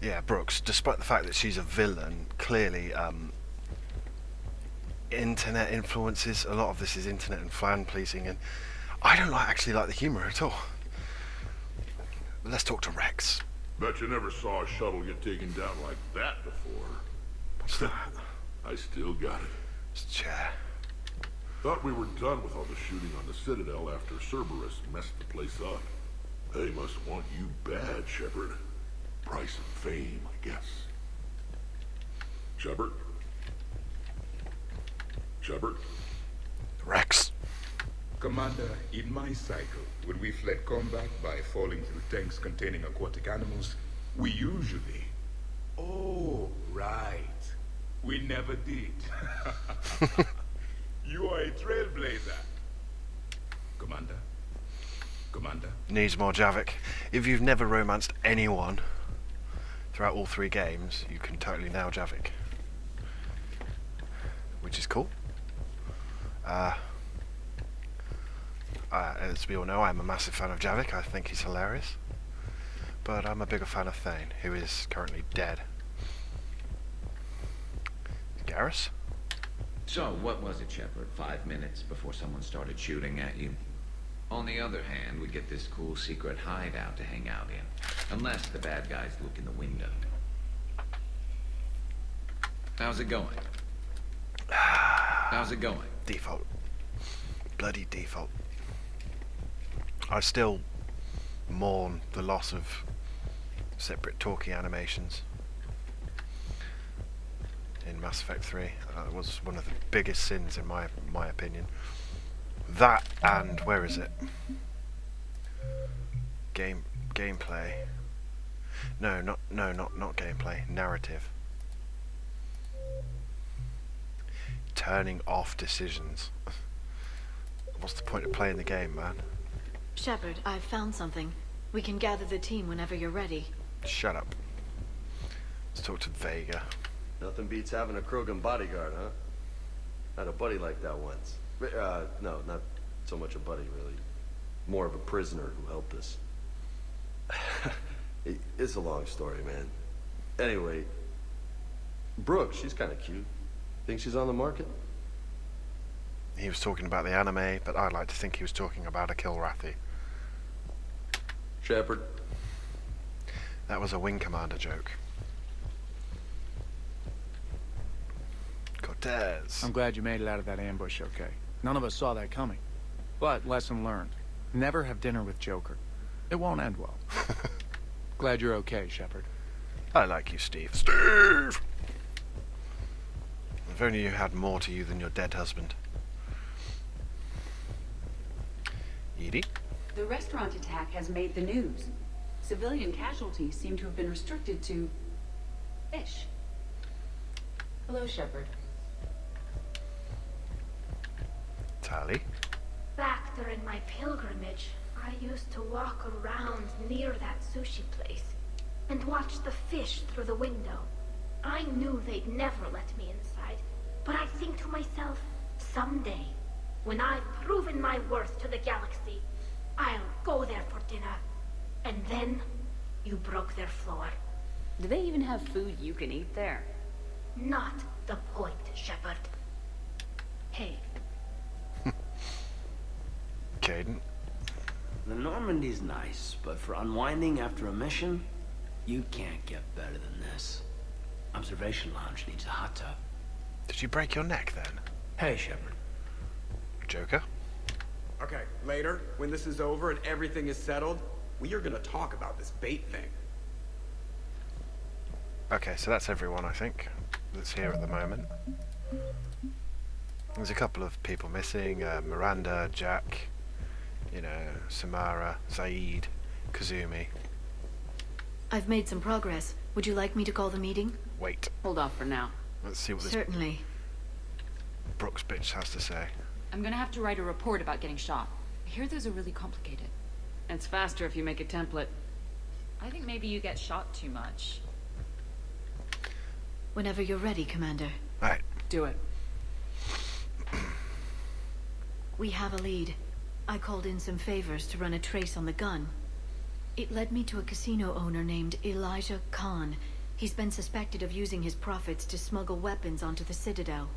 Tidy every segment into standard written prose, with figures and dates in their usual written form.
Yeah, Brooks, despite the fact that she's a villain, clearly internet influences. A lot of this is internet and fan pleasing, and I don't actually like the humour at all. But let's talk to Rex. Bet you never saw a shuttle get taken down like that before. What's that? I still got it. It's a chair. Thought we were done with all the shooting on the Citadel after Cerberus messed the place up. They must want you bad, Shepard. Price of fame, I guess. Shepard? Shepard? Rex. Commander, in my cycle, when we fled combat by falling through tanks containing aquatic animals, we usually... Oh, right. We never did. You are a trailblazer. Commander? Commander? Needs more Javik. If you've never romanced anyone throughout all 3 games, you can totally nail Javik. Which is cool. As we all know, I'm a massive fan of Javik. I think he's hilarious. But I'm a bigger fan of Thane, who is currently dead. Garrus? So, what was it, Shepard? 5 minutes before someone started shooting at you? On the other hand, we get this cool secret hideout to hang out in. Unless the bad guys look in the window. How's it going? How's it going? Default. Bloody default. I still mourn the loss of separate talkie animations in Mass Effect 3. It was one of the biggest sins in my opinion. That and where is it? Gameplay. No, not gameplay. Narrative. Turning off decisions. What's the point of playing the game, man? Shepard, I've found something. We can gather the team whenever you're ready. Shut up. Let's talk to Vega. Nothing beats having a Krogan bodyguard, huh? Had a buddy like that once. No, not so much a buddy, really. More of a prisoner who helped us. It's a long story, man. Anyway, Brooke, she's kind of cute. Think she's on the market? He was talking about the anime, but I'd like to think he was talking about a Kilrathi. Shepard? That was a Wing Commander joke. Cortez. I'm glad you made it out of that ambush okay. None of us saw that coming. But, lesson learned. Never have dinner with Joker. It won't end well. Glad you're okay, Shepard. I like you, Steve. Steve! If only you had more to you than your dead husband. Edie? The restaurant attack has made the news. Civilian casualties seem to have been restricted to... fish. Hello, Shepard. Tali? Back during my pilgrimage, I used to walk around near that sushi place and watch the fish through the window. I knew they'd never let me inside, but I think to myself, someday, when I've proven my worth to the galaxy, I'll go there for dinner. And then, you broke their floor. Do they even have food you can eat there? Not the point, Shepard. Hey. Caden? The Normandy's nice, but for unwinding after a mission, you can't get better than this. Observation Lounge needs a hot tub. Did you break your neck then? Hey, Shepard. Joker? Okay, later, when this is over and everything is settled, we are gonna talk about this bait thing. Okay, so that's everyone, I think, that's here at the moment. There's a couple of people missing, Miranda, Jack, you know, Samara, Zaid, Kazumi. I've made some progress. Would you like me to call the meeting? Wait, Hold off for now. let's see what this Certainly. Brooks bitch has to say. I'm gonna have to write a report about getting shot. I hear those are really complicated. It's faster if you make a template. I think maybe you get shot too much. Whenever you're ready, Commander. Right. Do it. We have a lead. I called in some favors to run a trace on the gun. It led me to a casino owner named Elijah Khan. He's been suspected of using his profits to smuggle weapons onto the Citadel.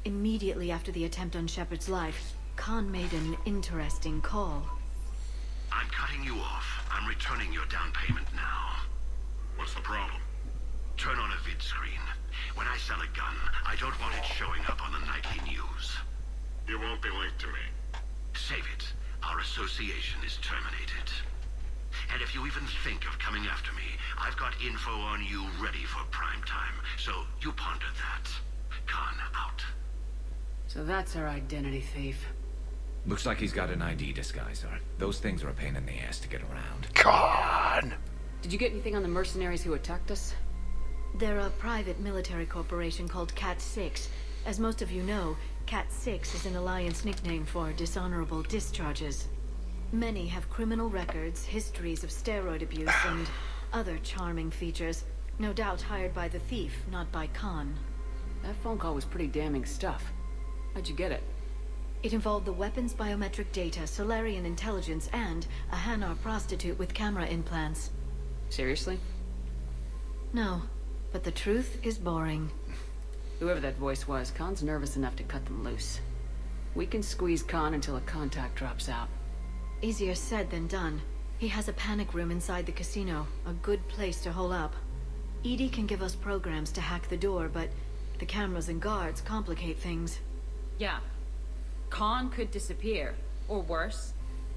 Immediately after the attempt on Shepard's life, Khan made an interesting call. I'm cutting you off. I'm returning your down payment now. What's the problem? Turn on a vid screen. When I sell a gun, I don't want it showing up on the nightly news. You won't be linked to me. Save it. Our association is terminated. And if you even think of coming after me, I've got info on you ready for prime time. So you ponder that. Khan out. So that's our identity thief. Looks like he's got an ID disguiser. Those things are a pain in the ass to get around. Khan! Did you get anything on the mercenaries who attacked us? They're a private military corporation called Cat-6. As most of you know, Cat-6 is an Alliance nickname for dishonorable discharges. Many have criminal records, histories of steroid abuse, and other charming features. No doubt hired by the thief, not by Khan. That phone call was pretty damning stuff. How'd you get it? It involved the weapons biometric data, Solarian intelligence, and a Hanar prostitute with camera implants. Seriously? No, but the truth is boring. Whoever that voice was, Khan's nervous enough to cut them loose. We can squeeze Khan until a contact drops out. Easier said than done. He has a panic room inside the casino, a good place to hole up. EDI can give us programs to hack the door, but the cameras and guards complicate things. Yeah. Khan could disappear. Or worse.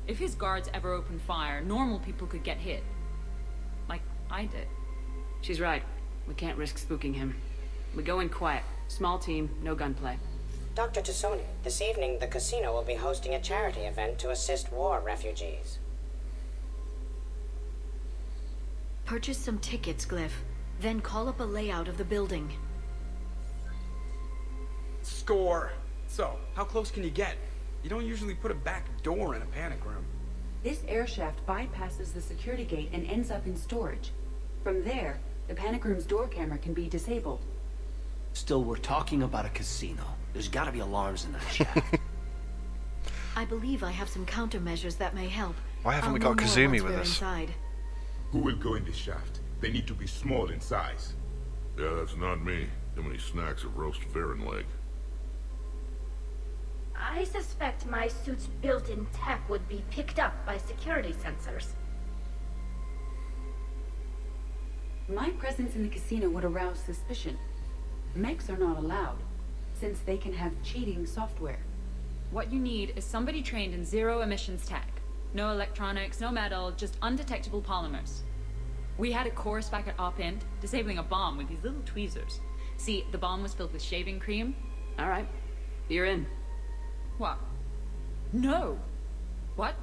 If his guards ever opened fire, normal people could get hit. Like I did. She's right. We can't risk spooking him. We go in quiet. Small team, no gunplay. Dr. Tassoni, this evening the casino will be hosting a charity event to assist war refugees. Purchase some tickets, Glyph. Then call up a layout of the building. Score! So, how close can you get? You don't usually put a back door in a panic room. This air shaft bypasses the security gate and ends up in storage. From there, the panic room's door camera can be disabled. Still, we're talking about a casino. There's gotta be alarms in that shaft. I believe I have some countermeasures that may help. Why haven't we I'll got know more Kazumi once with we're us? Inside. Who will go in this shaft? They need to be small in size. Yeah, that's not me. Too many snacks of roast Varen leg. I suspect my suit's built-in tech would be picked up by security sensors. My presence in the casino would arouse suspicion. Mechs are not allowed, since they can have cheating software. What you need is somebody trained in zero emissions tech. No electronics, no metal, just undetectable polymers. We had a course back at Op End, disabling a bomb with these little tweezers. See, the bomb was filled with shaving cream. All right, you're in. What? No. What?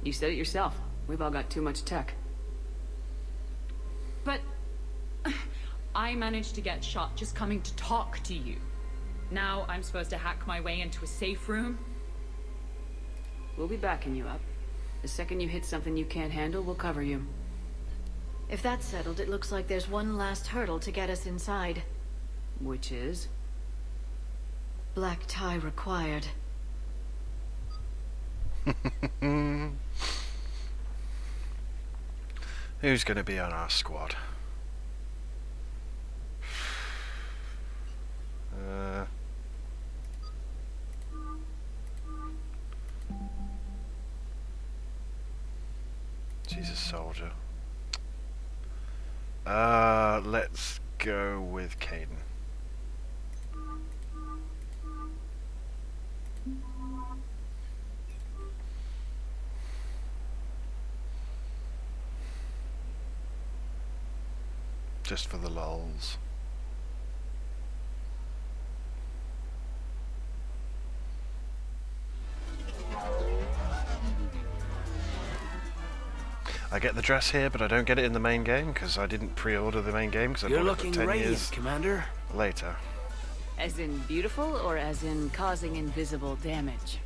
You said it yourself. We've all got too much tech. But I managed to get shot just coming to talk to you. Now I'm supposed to hack my way into a safe room? We'll be backing you up. The second you hit something you can't handle, we'll cover you. If that's settled, it looks like there's one last hurdle to get us inside. Which is? Black tie required. Who's going to be on our squad? She's a soldier. Let's go with Caden. Just for the lulz. I get the dress here, but I don't get it in the main game because I didn't pre-order the main game because I You're bought it looking 10 radiant, years Commander. later. As in beautiful, or as in causing invisible damage?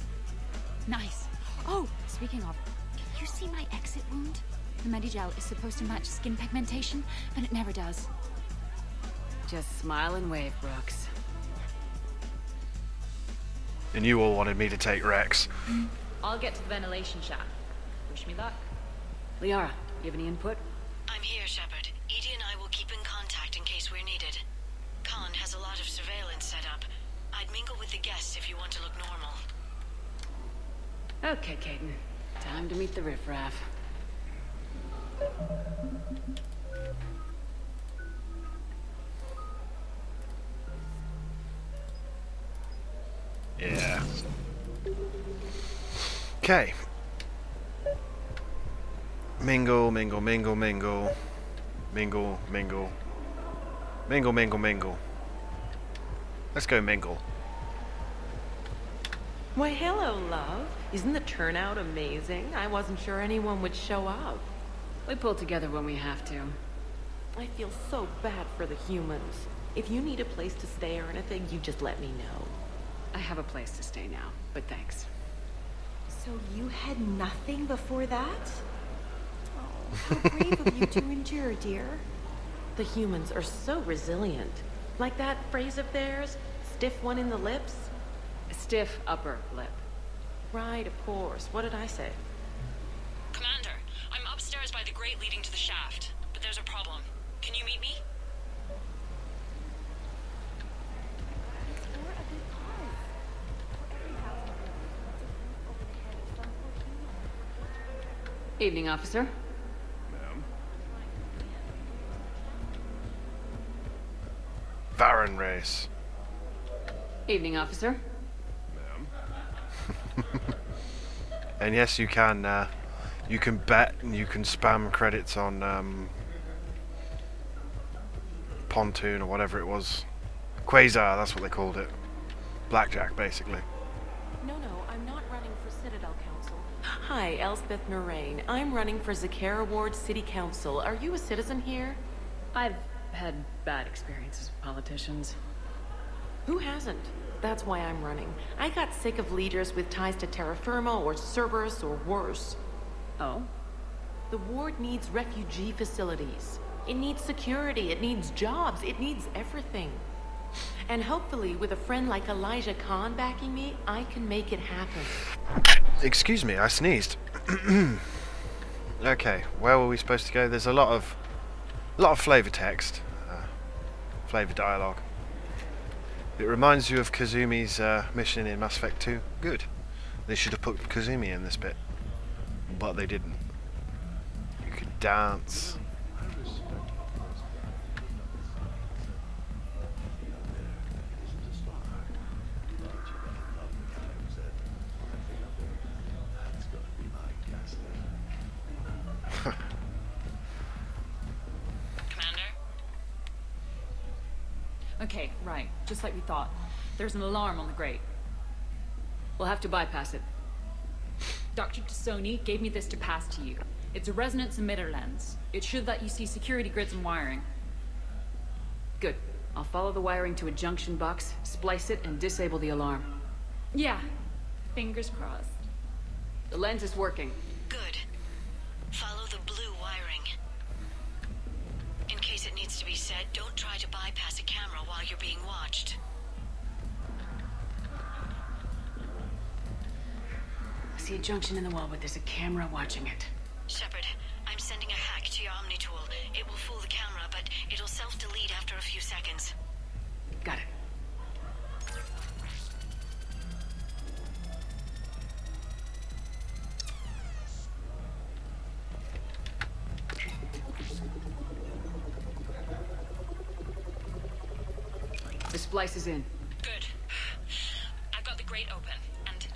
Nice. Oh, speaking of, can you see my exit wound? The Medigel is supposed to match skin pigmentation, but it never does. Just smile and wave, Brooks. And you all wanted me to take Rex. I'll get to the ventilation shaft. Wish me luck. Liara, You have any input? I'm here, Shepard. Edie and I will keep in contact in case we're needed. Khan has a lot of surveillance set up. I'd mingle with the guests if you want to look normal. Okay, Caden. Time to meet the riffraff. Yeah. Okay. Mingle, mingle, mingle, mingle. Mingle, mingle. Mingle, mingle, mingle. Let's go mingle. Why, hello, love. Isn't the turnout amazing? I wasn't sure anyone would show up. We pull together when we have to. I feel so bad for the humans. If you need a place to stay or anything, you just let me know. I have a place to stay now, but thanks. So you had nothing before that? Oh, how brave of you to endure, dear. The humans are so resilient. Like that phrase of theirs, stiff one in the lips. A stiff upper lip. Right, of course. What did I say? Commander, I'm upstairs by the grate leading to the shaft, but there's a problem. Can you meet me? Evening, officer. Ma'am? Varan race. Evening, officer. Ma'am? And yes, you can bet and you can spam credits on Pontoon or whatever it was. Quasar, that's what they called it. Blackjack, basically. No, I'm not running for Citadel Council. Hi, Elspeth Narain. I'm running for Zakara Ward City Council. Are you a citizen here? I've had bad experiences with politicians. Who hasn't? That's why I'm running. I got sick of leaders with ties to terra firma or Cerberus or worse. Oh? The ward needs refugee facilities. It needs security, it needs jobs, it needs everything. And hopefully, with a friend like Elijah Khan backing me, I can make it happen. Excuse me, I sneezed. Okay, where were we supposed to go? There's a lot of flavor text, flavor dialogue. It reminds you of Kazumi's mission in Mass Effect 2. Good. They should have put Kazumi in this bit, but they didn't. You could dance. Okay, right. Just like we thought. There's an alarm on the grate. We'll have to bypass it. Dr. Tassoni gave me this to pass to you. It's a resonance emitter lens. It should let you see security grids and wiring. Good. I'll follow the wiring to a junction box, splice it, and disable the alarm. Yeah. Fingers crossed. The lens is working. Good. Follow the blue wiring. In case it needs to be said, don't try to bypass a camera while you're being watched. I see a junction in the wall, but there's a camera watching it. Shepard, I'm sending a hack to your Omni tool. It will fool the camera, but it'll self-delete after a few seconds. Got it. The splice is in. Good. I've got the grate open, and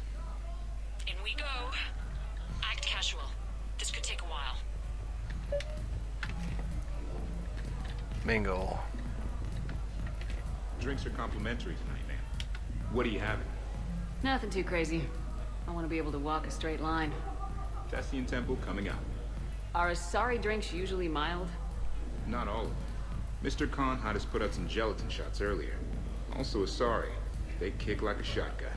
in we go. Act casual. This could take a while. Mingle. Drinks are complimentary tonight, man. What are you having? Nothing too crazy. I want to be able to walk a straight line. Cassian Temple coming up. Are Asari drinks usually mild? Not all of them. Mr. Khan had us put out some gelatin shots earlier. Also Asari. They kick like a shotgun.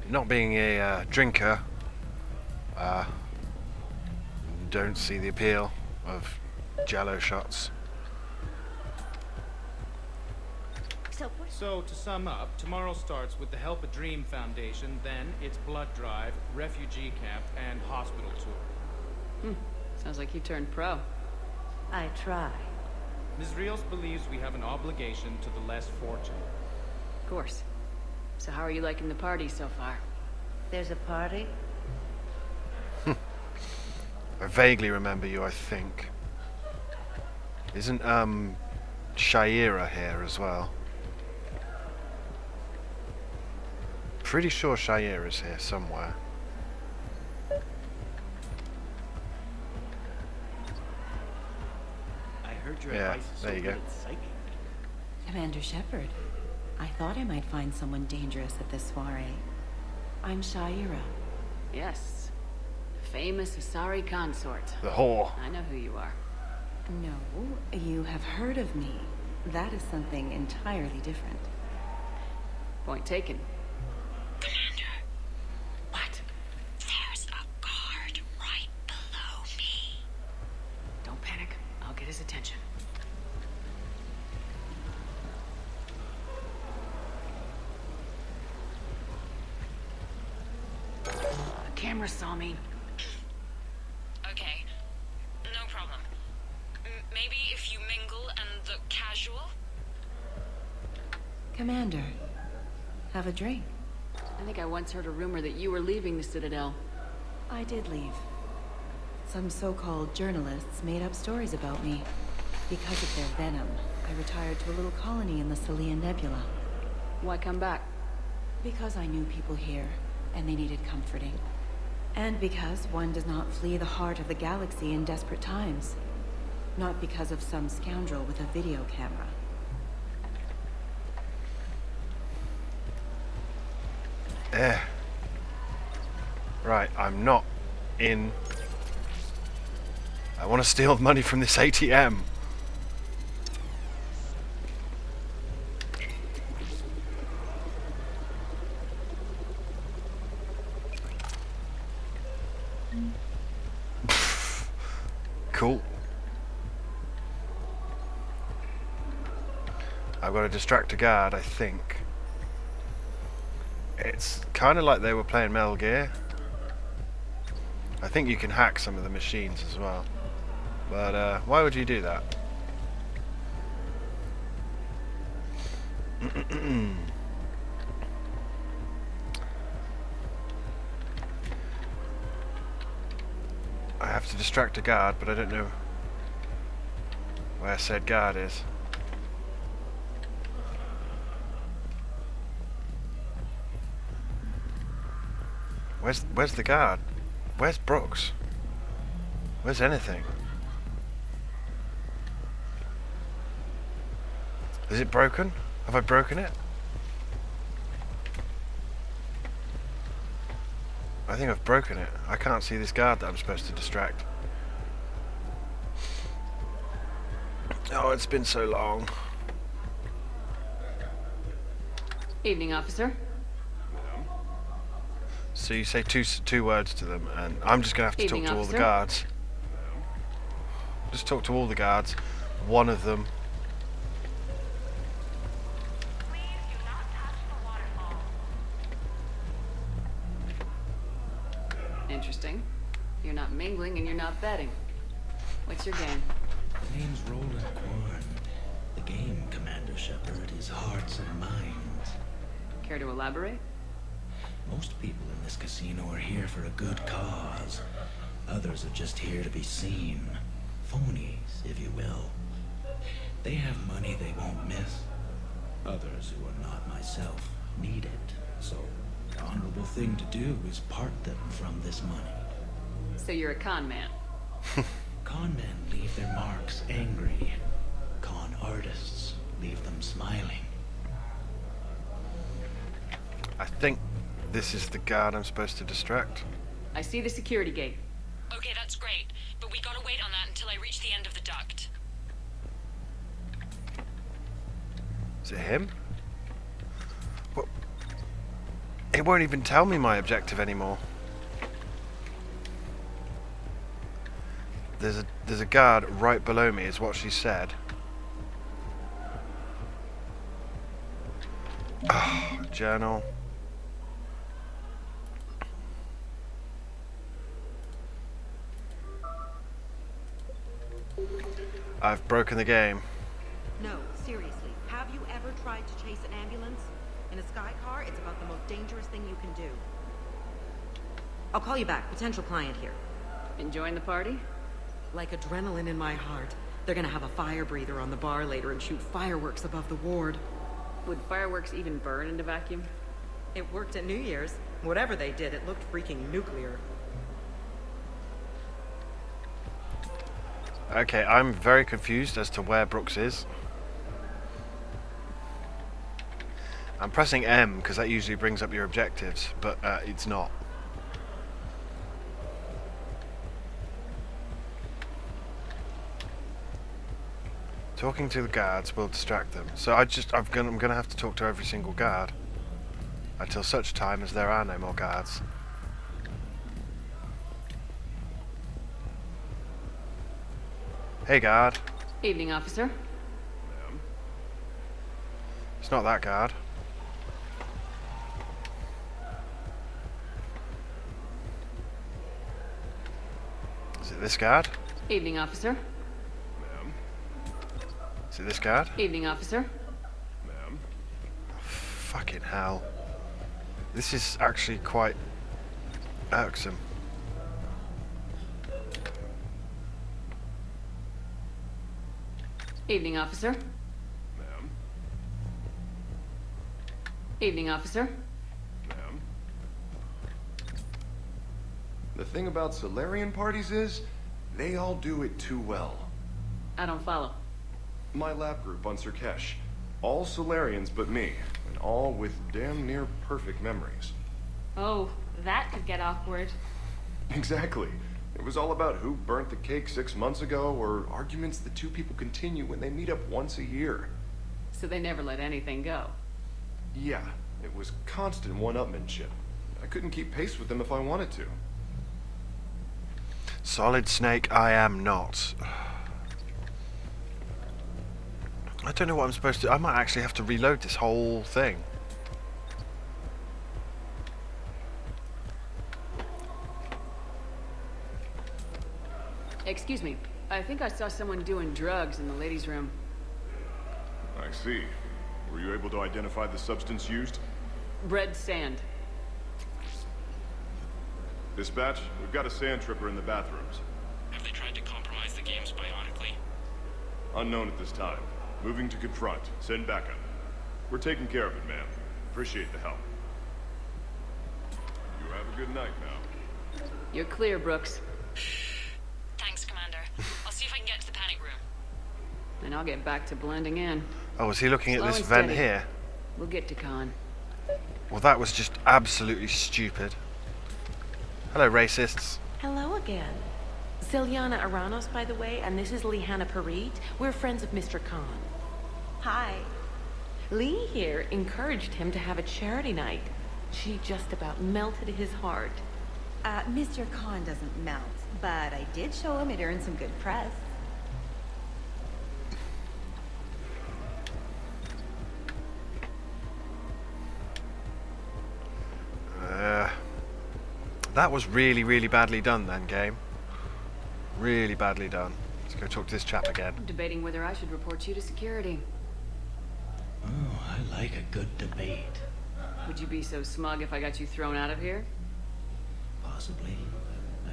Not being a drinker, don't see the appeal of Jello shots. So, to sum up, tomorrow starts with the Help a Dream Foundation, then it's blood drive, refugee camp, and hospital tour. Sounds like you turned pro. I try. Ms. Rios believes we have an obligation to the less fortunate. Of course. So how are you liking the party so far? There's a party? I vaguely remember you, I think. Isn't, Shaira here as well? Pretty sure Shaira's here somewhere. I heard your Yeah, advice is so there you good go. at psychic. Commander Shepard, I thought I might find someone dangerous at this soiree. I'm Shaira. Yes. Famous Asari consort. The whore. I know who you are. No, you have heard of me. That is something entirely different. Point taken. Commander. What? There's a guard right below me. Don't panic. I'll get his attention. The camera saw me. Okay, no problem. Maybe if you mingle and look casual? Commander, have a drink. I think I once heard a rumor that you were leaving the Citadel. I did leave. Some so-called journalists made up stories about me. Because of their venom, I retired to a little colony in the Salian Nebula. Why come back? Because I knew people here, and they needed comforting. And because one does not flee the heart of the galaxy in desperate times. Not because of some scoundrel with a video camera. Right, I'm not in... I want to steal money from this ATM. Cool. I've got to distract a guard, I think. It's kind of like they were playing Metal Gear. I think you can hack some of the machines as well. But why would you do that? I have to distract a guard, but I don't know where said guard is. Where's the guard? Where's Brooks? Where's anything? Is it broken? Have I broken it? I think I've broken it. I can't see this guard that I'm supposed to distract. Oh, it's been so long. Evening, officer. So you say two words to them, and I'm just gonna have to Evening, talk to all the officer. guards. Just talk to all the guards. One of them. Interesting. You're not mingling and you're not betting. What's your game? The name's Roland Quorn. The game, Commander Shepard, is hearts and minds. Care to elaborate? Most people in this casino are here for a good cause. Others are just here to be seen. Phonies, if you will. They have money they won't miss. Others who are not myself need it. So, the honorable thing to do is part them from this money. So you're a con man. Con men leave their marks angry. Con artists leave them smiling. I think this is the guard I'm supposed to distract. I see the security gate. Okay, that's great, but we gotta wait on that until I reach the end of the duct. Is it him? Well, it won't even tell me my objective anymore. There's a guard right below me, is what she said. Oh, journal. I've broken the game. No, seriously. Have you ever tried to chase an ambulance? In a sky car, it's about the most dangerous thing you can do. I'll call you back. Potential client here. Enjoying the party? Like adrenaline in my heart. They're gonna have a fire breather on the bar later and shoot fireworks above the ward. Would fireworks even burn in a vacuum? It worked at New Year's. Whatever they did, it looked freaking nuclear. Okay, I'm very confused as to where Brooks is. I'm pressing M because that usually brings up your objectives, but it's not. Talking to the guards will distract them. So I'm gonna have to talk to every single guard until such time as there are no more guards. Hey, guard. Evening, officer. Ma'am. It's not that guard. Is it this guard? Evening, officer. Ma'am. Is it this guard? Evening, officer. Ma'am. Oh, fucking hell. This is actually quite irksome. Evening, officer. Ma'am. Evening, officer. Ma'am. The thing about Solarian parties is, they all do it too well. I don't follow. My lab group on Sirkesh. All Solarians but me, and all with damn near perfect memories. Oh, that could get awkward. Exactly. It was all about who burnt the cake 6 months ago, or arguments the two people continue when they meet up once a year. So they never let anything go. Yeah, it was constant one-upmanship. I couldn't keep pace with them if I wanted to. Solid Snake, I am not. I don't know what I'm supposed to... I might actually have to reload this whole thing. Excuse me. I think I saw someone doing drugs in the ladies' room. I see. Were you able to identify the substance used? Red sand. Dispatch, we've got a sand tripper in the bathrooms. Have they tried to compromise the games bionically? Unknown at this time. Moving to confront. Send backup. We're taking care of it, ma'am. Appreciate the help. You have a good night now. You're clear, Brooks. Thanks, Commander. I'll see if I can get to the panic room. And I'll get back to blending in. Oh, was he looking Slow at this and vent steady. here? We'll get to Khan. Well, that was just absolutely stupid. Hello, racists. Hello again. Ciliana Aranos, by the way, and this is Lihanna Parit. We're friends of Mr. Khan. Hi. Lee here encouraged him to have a charity night. She just about melted his heart. Mr. Khan doesn't melt, but I did show him it earned some good press. That was really, really badly done then, game. Really badly done. Let's go talk to this chap again. I'm debating whether I should report you to security. Oh, I like a good debate. Would you be so smug if I got you thrown out of here? Possibly.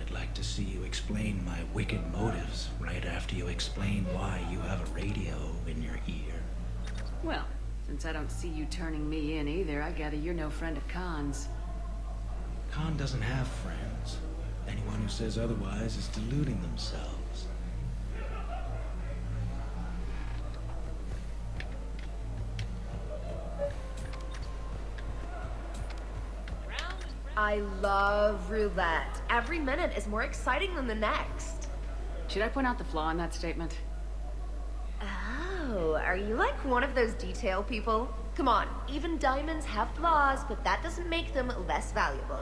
I'd like to see you explain my wicked motives right after you explain why you have a radio in your ear. Well, since I don't see you turning me in either, I gather you're no friend of Khan's. Khan doesn't have friends. Anyone who says otherwise is deluding themselves. I love roulette. Every minute is more exciting than the next. Should I point out the flaw in that statement? Oh, are you like one of those detail people? Come on, even diamonds have flaws, but that doesn't make them less valuable.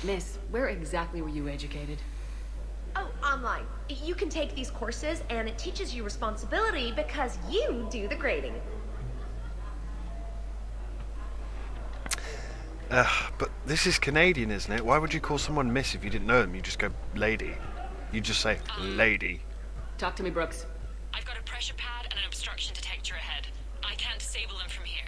Miss, where exactly were you educated? Oh, online. You can take these courses, and it teaches you responsibility because you do the grading. But this is Canadian, isn't it? Why would you call someone miss if you didn't know them? You just go, lady. You just say, lady. Talk to me, Brooks. I've got a pressure pad and an obstruction detector ahead. I can't disable them from here.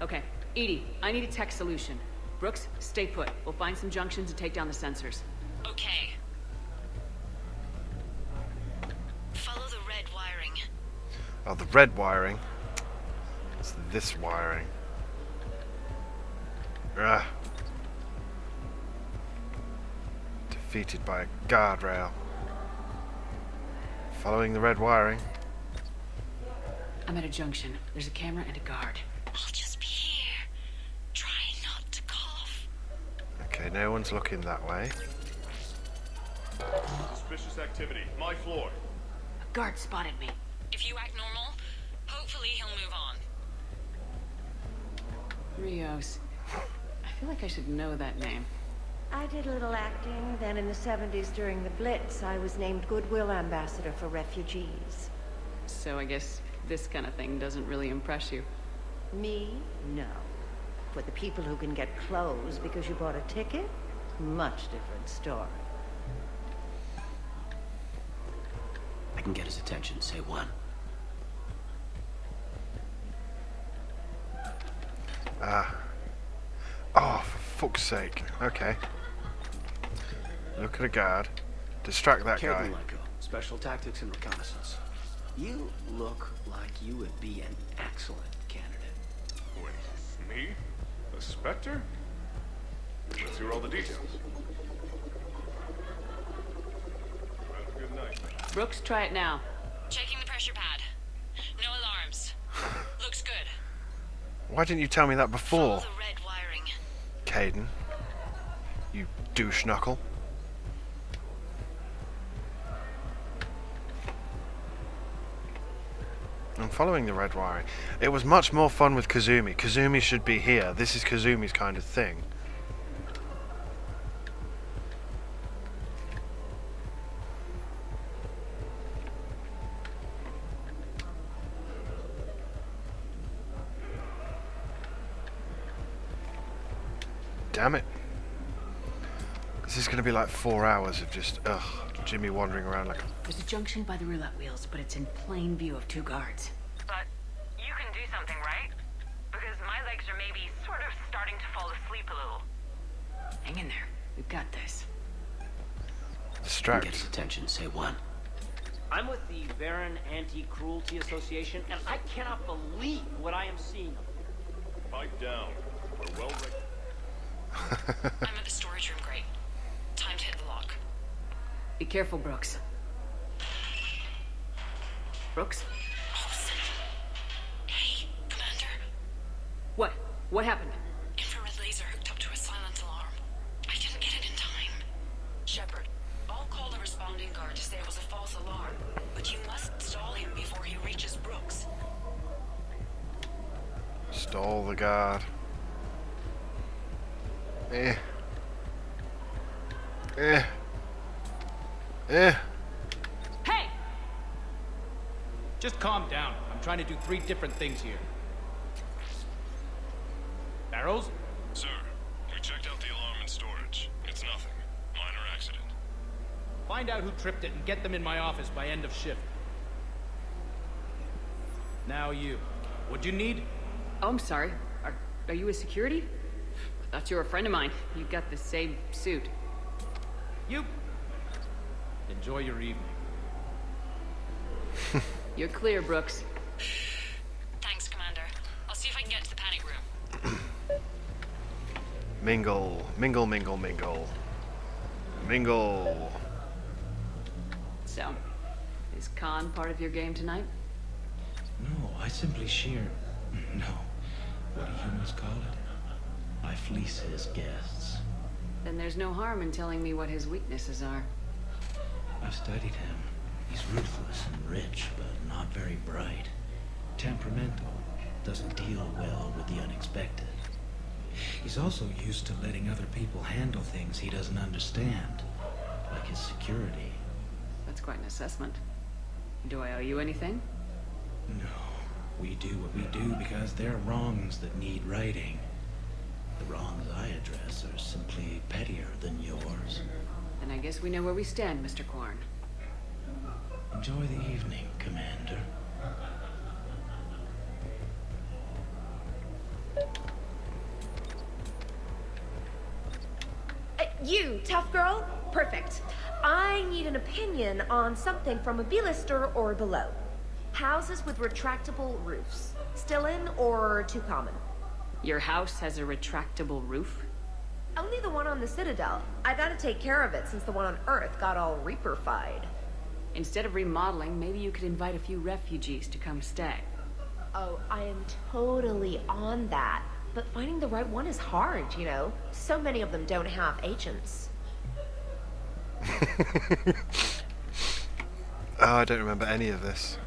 Okay. Edie, I need a tech solution. Brooks, stay put. We'll find some junctions and take down the sensors. Okay. Follow the red wiring. Oh, the red wiring. It's this wiring. Defeated by a guardrail. Following the red wiring. I'm at a junction. There's a camera and a guard. I'll just be here. Try not to cough. Okay, no one's looking that way. Suspicious activity. My floor. A guard spotted me. If you act normal, hopefully he'll move on. Rios. I feel like I should know that name. I did a little acting. Then in the 70s during the Blitz, I was named Goodwill Ambassador for Refugees. So I guess this kind of thing doesn't really impress you. Me? No. For the people who can get clothes because you bought a ticket? Much different story. I can get his attention. Say one. Oh, for fuck's sake. Okay. Look at a guard. Distract that guy. Captain Lyko, Special Tactics and Reconnaissance. You look like you would be an excellent candidate. Wait, me? A Spectre? Let's hear all the details. Have a good night. Brooks, try it now. Checking the pressure pad. No alarms. Looks good. Why didn't you tell me that before? Follow the red wiring. Caden. You douche knuckle. I'm following the red wiring. It was much more fun with Kazumi. Kazumi should be here. This is Kazumi's kind of thing. Damn it. This is going to be like 4 hours of just, Jimmy wandering around like a... There's a junction by the roulette wheels, but it's in plain view of 2 guards. But you can do something, right? Because my legs are maybe sort of starting to fall asleep a little. Hang in there. We've got this. Distract. Get his attention. Say one. I'm with the Baron Anti-Cruelty Association, and I cannot believe what I am seeing. Pipe down. We're well ready. I'm at the storage room, great. Time to hit the lock. Be careful, Brooks. Brooks? Hey, Commander. What? What happened? Infrared laser hooked up to a silent alarm. I didn't get it in time. Shepard, I'll call the responding guard to say it was a false alarm, but you must stall him before he reaches Brooks. Stall the guard. Eh. Hey! Just calm down. I'm trying to do 3 different things here. Barrows? Sir, we checked out the alarm in storage. It's nothing. Minor accident. Find out who tripped it and get them in my office by end of shift. Now you. What'd you need? Oh, I'm sorry. Are you a security? I thought you were a friend of mine. You've got the same suit. You... Enjoy your evening. You're clear, Brooks. Thanks, Commander. I'll see if I can get to the panic room. Mingle. Mingle, mingle, mingle. Mingle. So, is Khan part of your game tonight? No, I simply shear... No. What do humans call it? I fleece his guests. Then there's no harm in telling me what his weaknesses are. I've studied him. He's ruthless and rich, but not very bright. Temperamental. Doesn't deal well with the unexpected. He's also used to letting other people handle things he doesn't understand. Like his security. That's quite an assessment. Do I owe you anything? No. We do what we do because there are wrongs that need righting. The wrongs I address are simply pettier than yours. Then I guess we know where we stand, Mr. Quarn. Enjoy the evening, Commander. You, tough girl? Perfect. I need an opinion on something from a B-lister or below. Houses with retractable roofs. Still in or too common? Your house has a retractable roof? Only the one on the Citadel. I gotta take care of it since the one on Earth got all Reaper-fied. Instead of remodeling, maybe you could invite a few refugees to come stay. Oh, I am totally on that. But finding the right one is hard, you know? So many of them don't have agents. Oh, I don't remember any of this.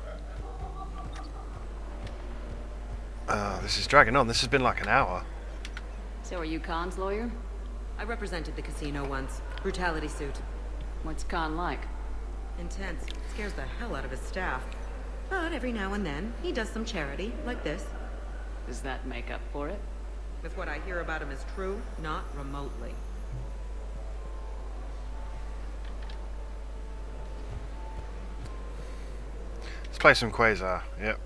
Oh, this is dragging on. This has been like an hour. So are you Khan's lawyer? I represented the casino once. Brutality suit. What's Khan like? Intense. Scares the hell out of his staff. But every now and then, he does some charity, like this. Does that make up for it? If what I hear about him is true, not remotely. Let's play some Quasar. Yep.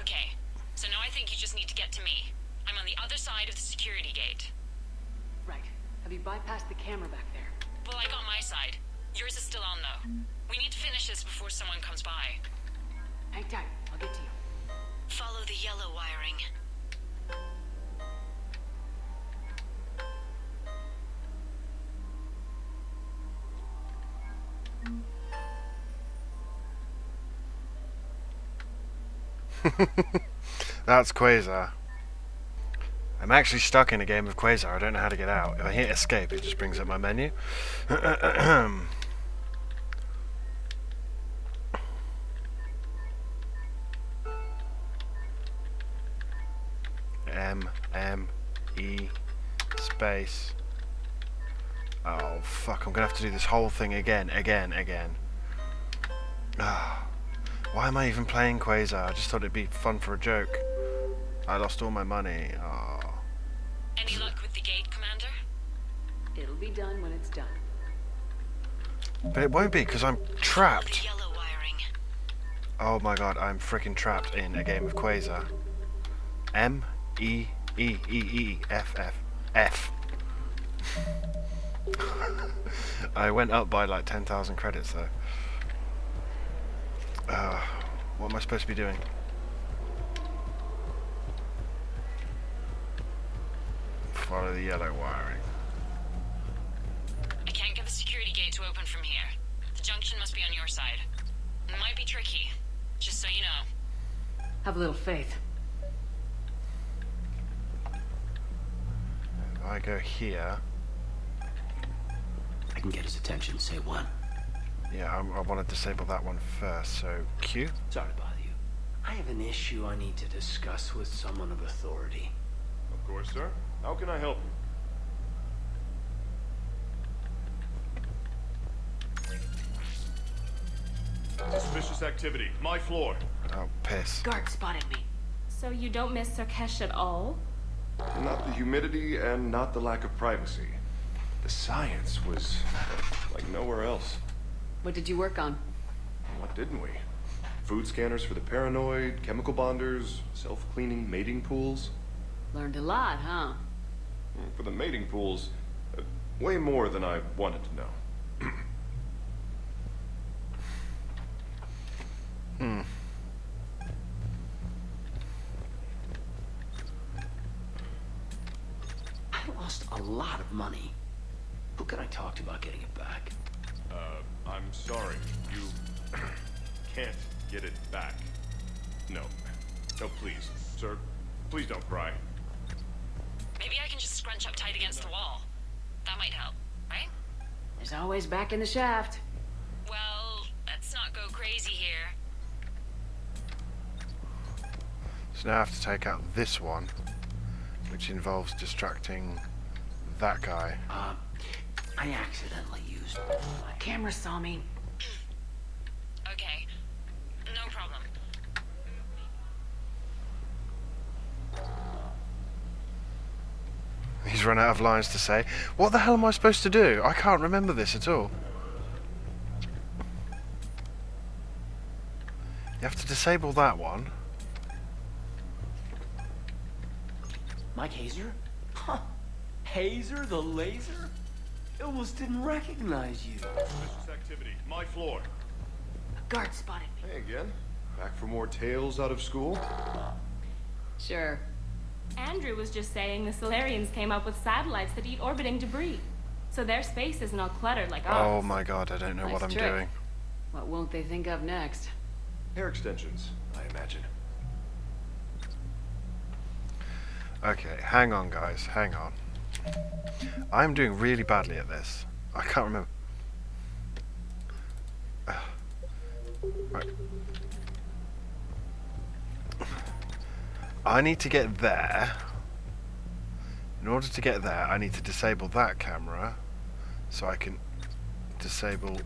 Okay, so now I think you just need to get to me. I'm on the other side of the security gate. Right. Have you bypassed the camera back there? Well, I got my side. Yours is still on, though. We need to finish this before someone comes by. Hang tight. I'll get to you. Follow the yellow wiring. That's Quasar. I'm actually stuck in a game of Quasar. I don't know how to get out. If I hit escape, it just brings up my menu. M-E space. Oh fuck, I'm gonna have to do this whole thing again. Ah, why am I even playing Quasar? I just thought it'd be fun for a joke. I lost all my money. Oh. Any luck with the gate, Commander? It'll be done when it's done. But it won't be, because I'm trapped. Follow the yellow wiring. Oh my god, I'm freaking trapped in a game of Quasar. M-E-F-F. I went up by like 10,000 credits though. What am I supposed to be doing? Follow the yellow wiring. I can't get the security gate to open from here. The junction must be on your side. It might be tricky, just so you know. Have a little faith. If I go here... I can get his attention, say one. Yeah, I want to disable that one first, so Q? Sorry to bother you. I have an issue I need to discuss with someone of authority. Of course, sir. How can I help you? Suspicious activity. My floor. Oh, piss. Guard spotted me. So you don't miss Sarkesh at all? Not the humidity and not the lack of privacy. The science was like nowhere else. What did you work on? What didn't we? Food scanners for the paranoid, chemical bonders, self-cleaning mating pools. Learned a lot, huh? For the mating pools, way more than I wanted to know. I lost a lot of money. Who can I talk to about getting it back? I'm sorry. You can't get it back. No. No, please. Sir, please don't cry. Maybe I can just scrunch up tight against the wall. That might help, right? There's always back in the shaft. Well, let's not go crazy here. So now I have to take out this one, which involves distracting that guy. I accidentally used... My camera saw me. Okay. No problem. has run out of lines to say. What the hell am I supposed to do? I can't remember this at all. You have to disable that one. Mike Hazer? Huh. Hazer the laser? I almost didn't recognize you. Suspicious activity. My floor. Guard spotted me. Hey again. Back for more tales out of school? Sure. Andrew was just saying the Solarians came up with satellites that eat orbiting debris. So their space isn't all cluttered like ours. Oh my god, I don't know what I'm doing. What won't they think of next? Hair extensions, I imagine. Okay, hang on guys, hang on. I'm doing really badly at this. I can't remember. Right. I need to get there. In order to get there, I need to disable that camera so I can disable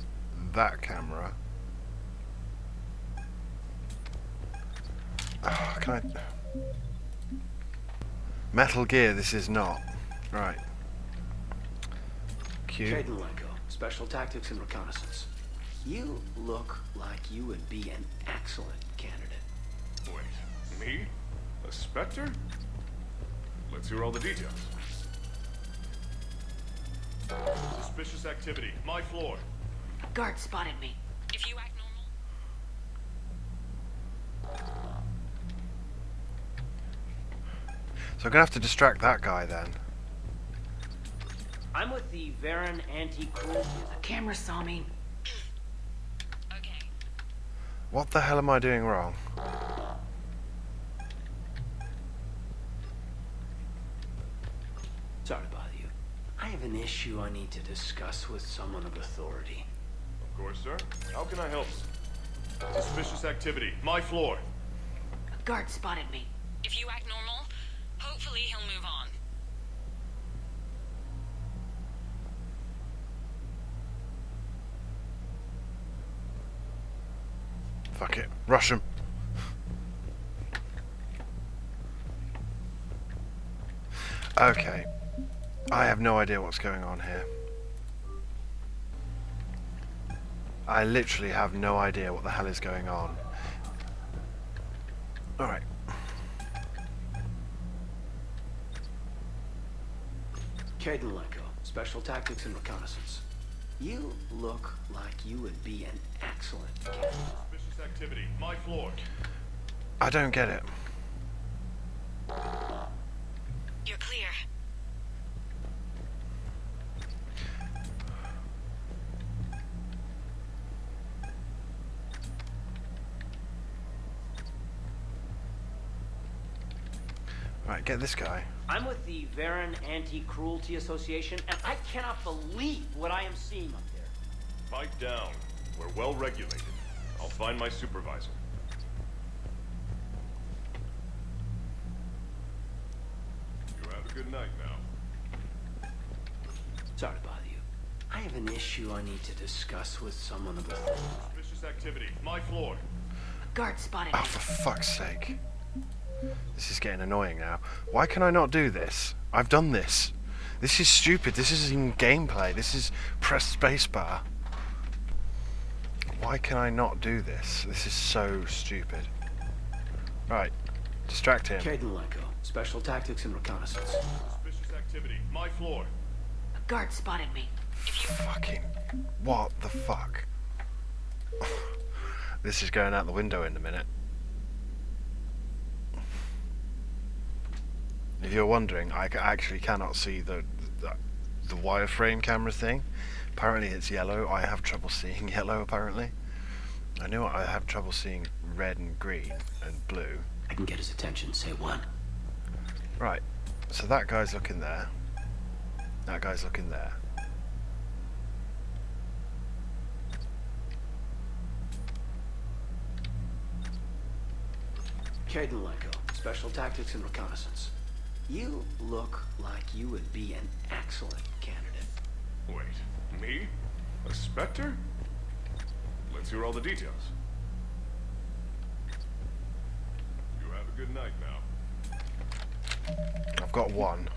that camera. Oh, can I? Metal Gear, this is not. Right. Q. Caden Lenko, Special Tactics and Reconnaissance. You look like you would be an excellent candidate. Wait, me? A Spectre? Let's hear all the details. Suspicious activity. My floor. Guard spotted me. If you act normal. So I'm gonna have to distract that guy then. I'm with the Varen anti-cruelty. The camera saw me. What the hell am I doing wrong? Sorry to bother you. I have an issue I need to discuss with someone of authority. Of course, sir. How can I help? Suspicious activity. My floor. Guard spotted me. If you act normal, hopefully he'll move on. Fuck it. Rush him. Okay. I have no idea what's going on here. I literally have no idea what the hell is going on. Alright. Caden Lenko, Special Tactics and Reconnaissance. You look like you would be an excellent candidate. Suspicious activity. My floor. I don't get it. You're clear. Right, get this guy. I'm with the Varen Anti-Cruelty Association, and I cannot believe what I am seeing up there. Pipe down. We're well regulated. I'll find my supervisor. You have a good night now. Sorry to bother you. I have an issue I need to discuss with someone of authority. Suspicious activity. My floor. Guard spotted Oh, me. for fuck's sake. This is getting annoying now. Why can I not do this? I've done this. This is stupid. This isn't even gameplay. This is press spacebar. Why can I not do this? This is so stupid. Right. Distract him. Caden Lenko, Special Tactics and Reconnaissance. Suspicious activity. My floor. Guard spotted me. Fucking... What the fuck? This is going out the window in a minute. If you're wondering, I actually cannot see the wireframe camera thing. Apparently it's yellow. I have trouble seeing yellow, apparently. I knew I have trouble seeing red and green and blue. I can get his attention, say one. Right, so that guy's looking there. That guy's looking there. Caden Lenko, Special Tactics and Reconnaissance. You look like you would be an excellent candidate. Wait, me? A Spectre? Let's hear all the details. You have a good night now. I've got one.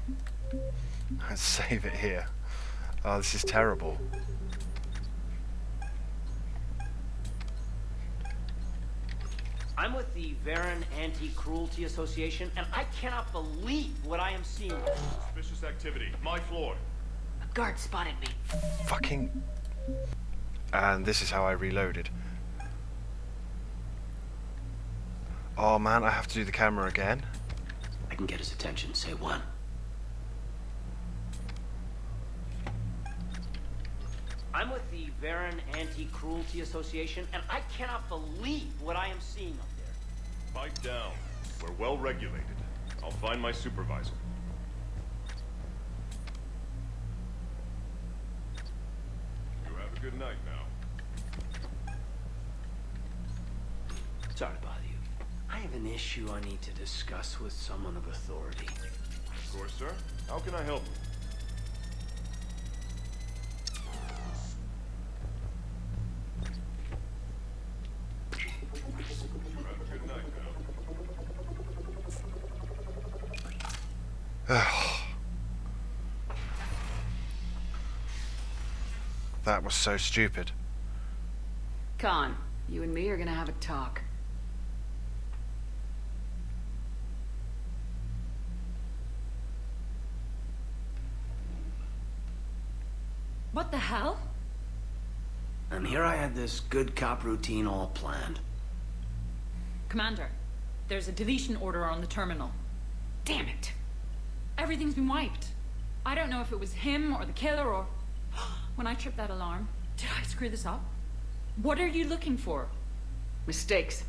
Let's save it here. Oh, this is terrible. I'm with the Varen Anti-Cruelty Association, and I cannot believe what I am seeing. Suspicious activity. My floor. A guard spotted me. Fucking... And this is how I reloaded. Oh man, I have to do the camera again. I can get his attention. Say one. I'm with the Varen Anti-Cruelty Association, and I cannot believe what I am seeing up there. Pipe down. We're well regulated. I'll find my supervisor. You have a good night now. Sorry to bother you. I have an issue I need to discuss with someone of authority. Of course, sir. How can I help you? You have a good night now. That was so stupid. Khan, you and me are gonna have a talk. What the hell? And here I had this good cop routine all planned. Commander, there's a deletion order on the terminal. Damn it. Everything's been wiped. I don't know if it was him or the killer or... When I tripped that alarm, did I screw this up? What are you looking for? Mistakes.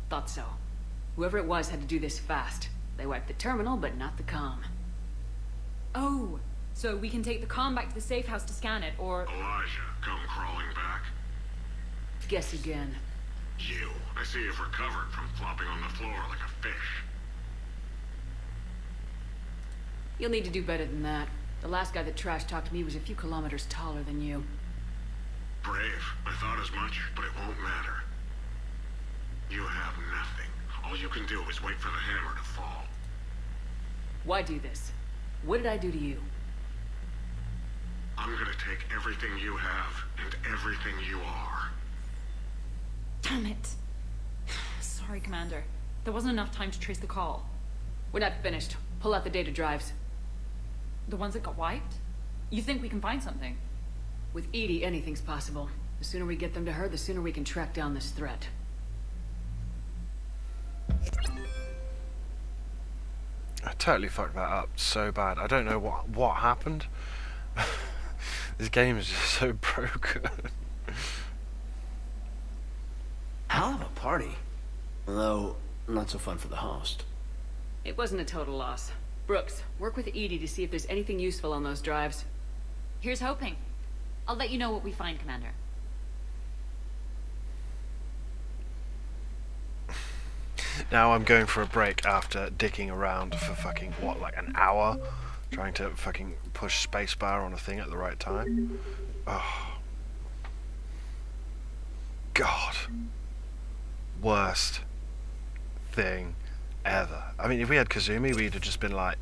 Thought so. Whoever it was had to do this fast. They wiped the terminal, but not the comm. Oh, so we can take the comm back to the safe house to scan it, or... Elijah, come crawling back. Guess again. You. I see you've recovered from flopping on the floor like a fish. You'll need to do better than that. The last guy that trash-talked me was a few kilometers taller than you. Brave. I thought as much, but it won't matter. You have nothing. All you can do is wait for the hammer to fall. Why do this? What did I do to you? I'm gonna take everything you have and everything you are. Damn it. Sorry, Commander. There wasn't enough time to trace the call. We're not finished. Pull out the data drives. The ones that got wiped? You think we can find something? With Edie, anything's possible. The sooner we get them to her, the sooner we can track down this threat. I totally fucked that up so bad. I don't know what happened. This game is just so broken. Hell of a party. Although, not so fun for the host. It wasn't a total loss. Brooks, work with Edie to see if there's anything useful on those drives. Here's hoping. I'll let you know what we find, Commander. Now I'm going for a break after dicking around for fucking, what, like an hour? Trying to fucking push spacebar on a thing at the right time. Oh. God. Worst thing ever. I mean, if we had Kazumi, we'd have just been like,